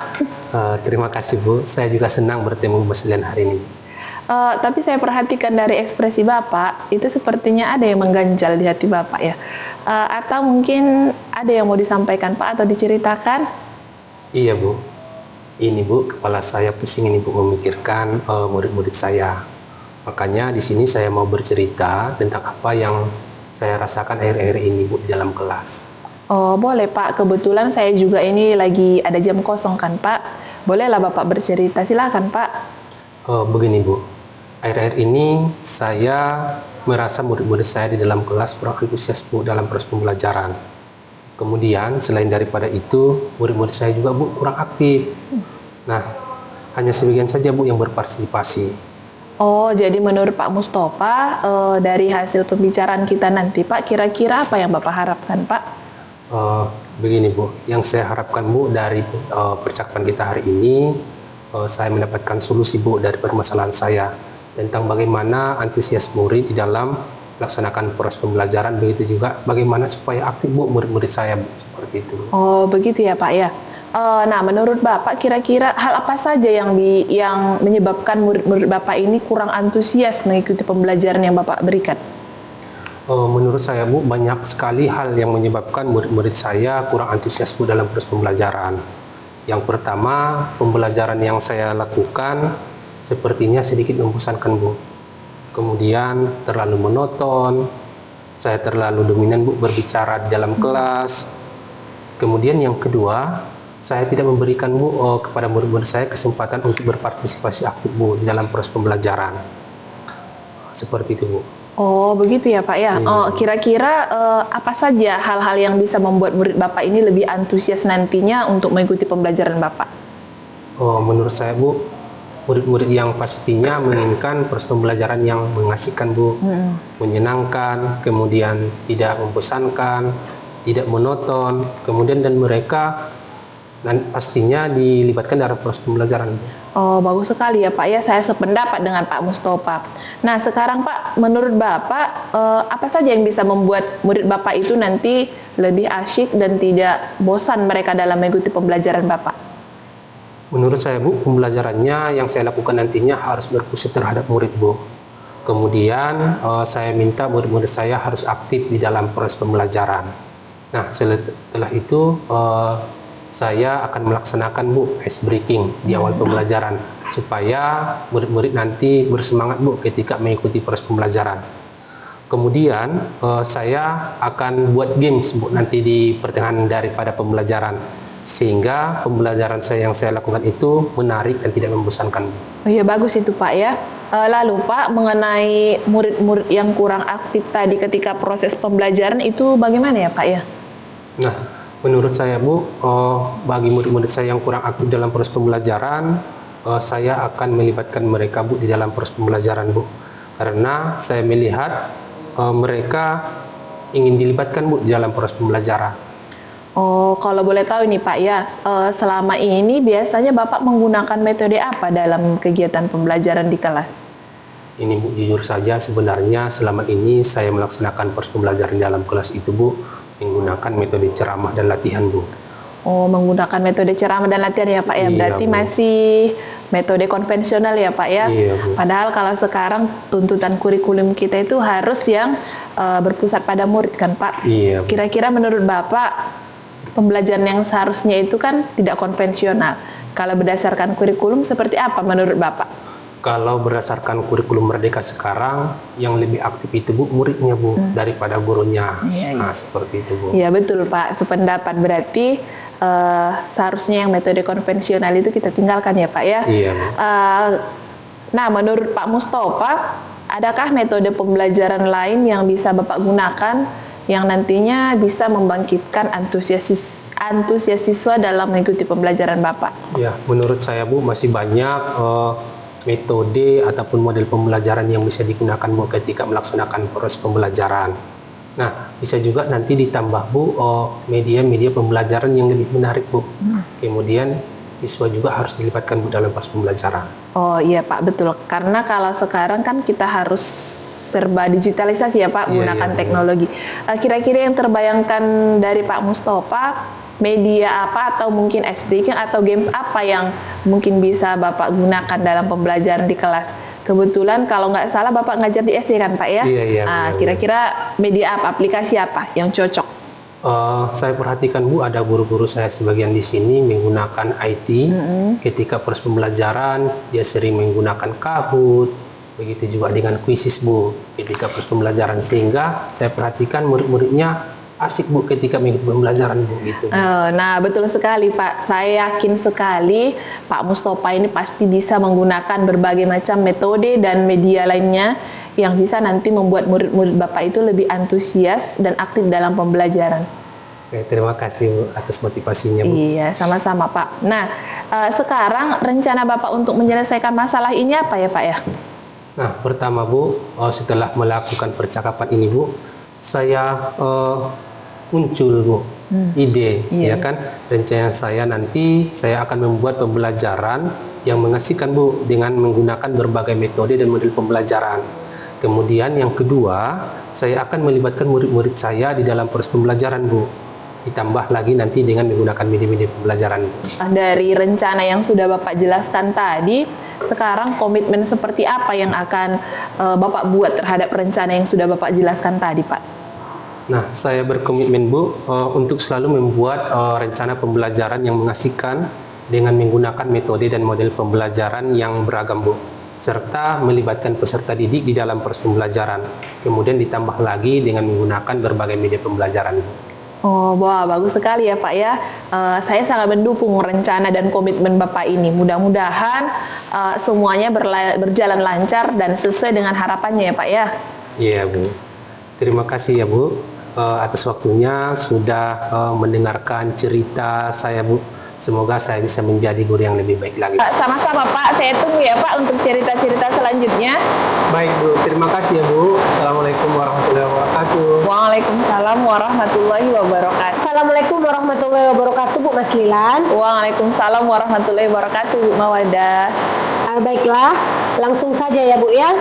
Speaker 1: Terima kasih Bu. Saya juga senang bertemu Mas Lilan hari ini.
Speaker 3: Tapi saya perhatikan dari ekspresi Bapak, itu sepertinya ada yang mengganjal di hati Bapak ya. Atau mungkin ada yang mau disampaikan Pak atau diceritakan?
Speaker 1: Iya Bu. Ini Bu, kepala saya pusing ini Bu memikirkan murid-murid saya. Makanya di sini saya mau bercerita tentang apa yang saya rasakan akhir-akhir ini Bu dalam kelas.
Speaker 3: Oh boleh Pak, kebetulan saya juga ini lagi ada jam kosong kan Pak. Bolehlah Bapak bercerita, silakan Pak.
Speaker 1: Begini Bu, Akhir-akhir ini saya merasa murid-murid saya di dalam kelas kurang antusias Bu dalam proses pembelajaran. Kemudian selain daripada itu, murid-murid saya juga Bu kurang aktif. Nah, hanya sebagian saja Bu yang berpartisipasi.
Speaker 3: Oh, jadi menurut Pak Mustafa, dari hasil pembicaraan kita nanti Pak, kira-kira apa yang Bapak harapkan Pak?
Speaker 1: Begini Bu, yang saya harapkan Bu dari percakapan kita hari ini, saya mendapatkan solusi Bu dari permasalahan saya tentang bagaimana antusias murid di dalam melaksanakan proses pembelajaran, begitu juga bagaimana supaya aktif Bu murid-murid saya Bu, seperti itu.
Speaker 3: Oh, begitu ya Pak ya. Nah, menurut Bapak kira-kira hal apa saja yang menyebabkan murid-murid Bapak ini kurang antusias mengikuti pembelajaran yang Bapak berikan?
Speaker 1: Menurut saya Bu, banyak sekali hal yang menyebabkan murid-murid saya kurang antusias Bu dalam proses pembelajaran. Yang pertama, pembelajaran yang saya lakukan sepertinya sedikit membosankan Bu. Kemudian terlalu monoton, saya terlalu dominan Bu berbicara di dalam kelas. Kemudian yang kedua, saya tidak memberikan Bu kepada murid-murid saya kesempatan untuk berpartisipasi aktif Bu di dalam proses pembelajaran. Seperti itu Bu.
Speaker 3: Oh, begitu ya Pak ya. Kira-kira apa saja hal-hal yang bisa membuat murid Bapak ini lebih antusias nantinya untuk mengikuti pembelajaran Bapak?
Speaker 1: Menurut saya Bu, murid-murid yang pastinya menginginkan proses pembelajaran yang mengasihkan Bu, menyenangkan, kemudian tidak membosankan, tidak monoton, kemudian dan mereka pastinya dilibatkan dalam proses pembelajaran.
Speaker 3: Oh, bagus sekali ya Pak ya, saya sependapat dengan Pak Mustafa. Nah, sekarang Pak, menurut Bapak, apa saja yang bisa membuat murid Bapak itu nanti lebih asyik dan tidak bosan mereka dalam mengikuti pembelajaran Bapak?
Speaker 1: Menurut saya Bu, pembelajarannya yang saya lakukan nantinya harus berpusat terhadap murid Bu. Kemudian saya minta murid-murid saya harus aktif di dalam proses pembelajaran. Nah, setelah itu saya akan melaksanakan Bu ice breaking di awal pembelajaran supaya murid-murid nanti bersemangat Bu ketika mengikuti proses pembelajaran. Kemudian saya akan buat games Bu nanti di pertengahan daripada pembelajaran sehingga pembelajaran yang saya lakukan itu menarik dan tidak membosankan.
Speaker 3: Oh iya, bagus itu Pak ya. Lalu Pak, mengenai murid-murid yang kurang aktif tadi ketika proses pembelajaran itu bagaimana ya Pak ya?
Speaker 1: Nah, menurut saya Bu, bagi murid-murid saya yang kurang aktif dalam proses pembelajaran, saya akan melibatkan mereka Bu di dalam proses pembelajaran Bu. Karena saya melihat mereka ingin dilibatkan Bu di dalam proses pembelajaran.
Speaker 3: Oh, kalau boleh tahu nih Pak ya, selama ini biasanya Bapak menggunakan metode apa dalam kegiatan pembelajaran di kelas?
Speaker 1: Ini Bu, jujur saja sebenarnya selama ini saya melaksanakan proses pembelajaran di dalam kelas itu Bu, menggunakan metode ceramah dan latihan Bu.
Speaker 3: Oh, menggunakan metode ceramah dan latihan ya Pak ya,
Speaker 1: Iya,
Speaker 3: berarti
Speaker 1: Bu.
Speaker 3: masih metode konvensional ya Pak ya.
Speaker 1: Iya, Bu.
Speaker 3: Padahal kalau sekarang tuntutan kurikulum kita itu harus yang berpusat pada murid kan Pak.
Speaker 1: Iya, Bu.
Speaker 3: Kira-kira menurut Bapak, pembelajaran yang seharusnya itu kan tidak konvensional. Kalau berdasarkan kurikulum seperti apa menurut Bapak?
Speaker 1: Kalau berdasarkan kurikulum Merdeka sekarang, yang lebih aktif itu Bu muridnya Bu daripada gurunya.
Speaker 3: Iya, iya.
Speaker 1: Nah, seperti itu Bu.
Speaker 3: Ya betul Pak, sependapat berarti seharusnya yang metode konvensional itu kita tinggalkan ya Pak ya.
Speaker 1: Iya Bu.
Speaker 3: Nah, menurut Pak Mustafa, adakah metode pembelajaran lain yang bisa Bapak gunakan yang nantinya bisa membangkitkan antusias siswa dalam mengikuti pembelajaran Bapak?
Speaker 1: Ya, menurut saya Bu masih banyak metode ataupun model pembelajaran yang bisa digunakan Bu ketika melaksanakan proses pembelajaran. Nah, bisa juga nanti ditambah Bu media-media pembelajaran yang lebih menarik Bu. Kemudian siswa juga harus dilibatkan Bu dalam proses pembelajaran.
Speaker 3: Oh iya Pak, betul. Karena kalau sekarang kan kita harus serba digitalisasi ya Pak,
Speaker 1: Iya,
Speaker 3: menggunakan
Speaker 1: iya,
Speaker 3: teknologi. Kira-kira yang terbayangkan dari Pak Mustafa, media apa atau mungkin ice breaking atau games apa yang mungkin bisa Bapak gunakan dalam pembelajaran di kelas? Kebetulan kalau nggak salah Bapak ngajar di SD kan Pak ya?
Speaker 1: Iya, iya, benar,
Speaker 3: Kira-kira media apa, aplikasi apa yang cocok?
Speaker 1: Saya perhatikan Bu, ada guru-guru saya sebagian di sini menggunakan IT. Ketika proses pembelajaran, dia sering menggunakan Kahoot. Begitu juga dengan Quizzes Bu, ketika proses pembelajaran, sehingga saya perhatikan murid-muridnya asik Bu ketika mengikuti pembelajaran Bu gitu.
Speaker 3: Nah, betul sekali Pak. Saya yakin sekali Pak Mustofa ini pasti bisa menggunakan berbagai macam metode dan media lainnya yang bisa nanti membuat murid-murid Bapak itu lebih antusias dan aktif dalam pembelajaran.
Speaker 1: Oke, terima kasih Bu atas motivasinya Bu.
Speaker 3: Iya, sama-sama Pak. Nah, sekarang rencana Bapak untuk menyelesaikan masalah ini apa ya Pak ya?
Speaker 1: Nah, pertama Bu, setelah melakukan percakapan ini Bu, saya muncul Bu ide,
Speaker 3: Iya.
Speaker 1: ya kan? Rencana saya nanti saya akan membuat pembelajaran yang mengasihkan Bu dengan menggunakan berbagai metode dan model pembelajaran. Kemudian yang kedua, saya akan melibatkan murid-murid saya di dalam proses pembelajaran Bu. Ditambah lagi nanti dengan menggunakan media-media pembelajaran Bu.
Speaker 3: Dari rencana yang sudah Bapak jelaskan tadi, sekarang komitmen seperti apa yang akan Bapak buat terhadap rencana yang sudah Bapak jelaskan tadi, Pak?
Speaker 1: Nah, saya berkomitmen Bu untuk selalu membuat rencana pembelajaran yang mengasihkan dengan menggunakan metode dan model pembelajaran yang beragam Bu, serta melibatkan peserta didik di dalam proses pembelajaran. Kemudian ditambah lagi dengan menggunakan berbagai media pembelajaran Bu.
Speaker 3: Oh, wah, bagus sekali ya Pak ya. Saya sangat mendukung rencana dan komitmen Bapak ini. Mudah-mudahan semuanya berjalan lancar dan sesuai dengan harapannya ya Pak ya.
Speaker 1: Iya Bu. Terima kasih ya Bu atas waktunya sudah mendengarkan cerita saya Bu. Semoga saya bisa menjadi guru yang lebih baik lagi.
Speaker 3: Sama-sama Pak, saya tunggu ya Pak untuk cerita-cerita selanjutnya.
Speaker 1: Baik Bu, terima kasih ya Bu. Assalamualaikum warahmatullahi wabarakatuh.
Speaker 3: Waalaikumsalam warahmatullahi wabarakatuh.
Speaker 2: Assalamualaikum warahmatullahi wabarakatuh Bu Mas Lilan.
Speaker 3: Waalaikumsalam warahmatullahi wabarakatuh, Bu Mawadah.
Speaker 2: Baiklah, langsung saja ya Bu ya.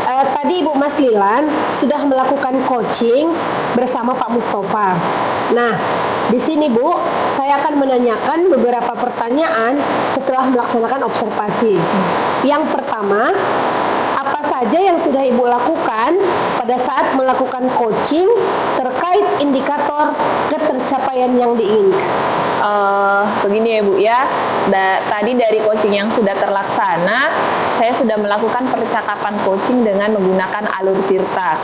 Speaker 2: Tadi Ibu Mas Lilan sudah melakukan coaching bersama Pak Mustofa. Nah, di sini Bu, saya akan menanyakan beberapa pertanyaan setelah melaksanakan observasi. Yang pertama, apa saja yang sudah Ibu lakukan pada saat melakukan coaching terkait indikator ketercapaian yang diinginkan?
Speaker 3: Begini ya Bu ya, tadi dari coaching yang sudah terlaksana, saya sudah melakukan percakapan coaching dengan menggunakan alur Tirta,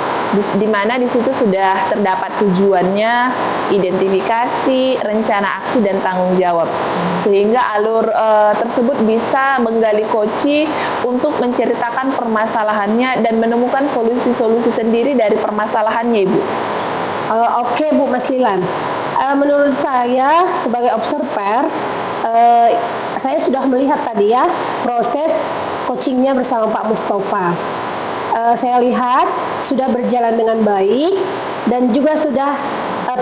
Speaker 3: di mana di situ sudah terdapat tujuannya, identifikasi, rencana aksi dan tanggung jawab, sehingga alur tersebut bisa menggali coach untuk menceritakan permasalahannya dan menemukan solusi-solusi sendiri dari permasalahannya Ibu.
Speaker 2: Oke Bu Mas Lilan. Menurut saya sebagai observer, saya sudah melihat tadi ya proses coachingnya bersama Pak Mustofa. Saya lihat sudah berjalan dengan baik dan juga sudah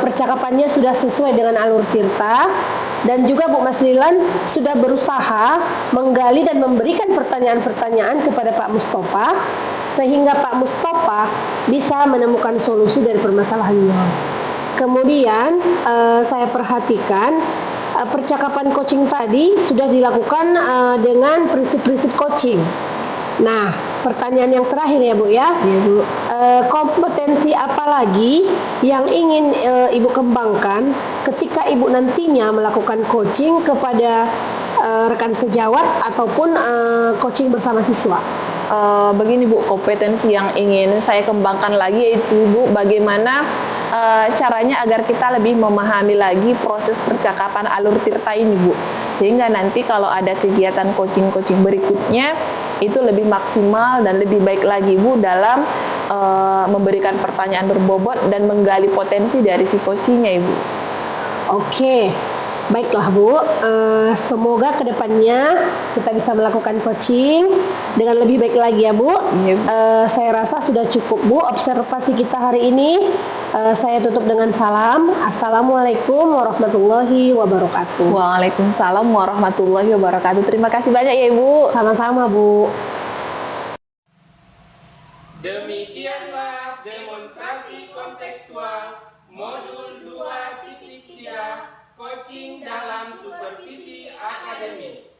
Speaker 2: percakapannya sudah sesuai dengan alur Tirta, dan juga Bu Mas Lilan sudah berusaha menggali dan memberikan pertanyaan-pertanyaan kepada Pak Mustofa sehingga Pak Mustofa bisa menemukan solusi dari permasalahannya. Kemudian saya perhatikan percakapan coaching tadi sudah dilakukan dengan prinsip-prinsip coaching. Nah, pertanyaan yang terakhir ya Bu ya.
Speaker 3: Iya Bu.
Speaker 2: Kompetensi apa lagi yang ingin Ibu kembangkan ketika Ibu nantinya melakukan coaching kepada rekan sejawat ataupun coaching bersama siswa?
Speaker 3: Begini Bu, kompetensi yang ingin saya kembangkan lagi yaitu Bu, bagaimana caranya agar kita lebih memahami lagi proses percakapan alur Tirta ini Bu, sehingga nanti kalau ada kegiatan coaching-coaching berikutnya itu lebih maksimal dan lebih baik lagi Bu dalam memberikan pertanyaan berbobot dan menggali potensi dari si coachingnya Ibu.
Speaker 2: Oke, baiklah Bu, semoga kedepannya kita bisa melakukan coaching dengan lebih baik lagi ya Bu.
Speaker 3: Iya, Bu.
Speaker 2: Saya rasa sudah cukup Bu observasi kita hari ini. Saya tutup dengan salam. Assalamualaikum warahmatullahi wabarakatuh.
Speaker 3: Waalaikumsalam warahmatullahi wabarakatuh. Terima kasih banyak ya Ibu.
Speaker 2: Sama-sama Bu.
Speaker 1: Demikianlah demonstrasi kontekstual modul 2.3 coaching dalam supervisi akademik.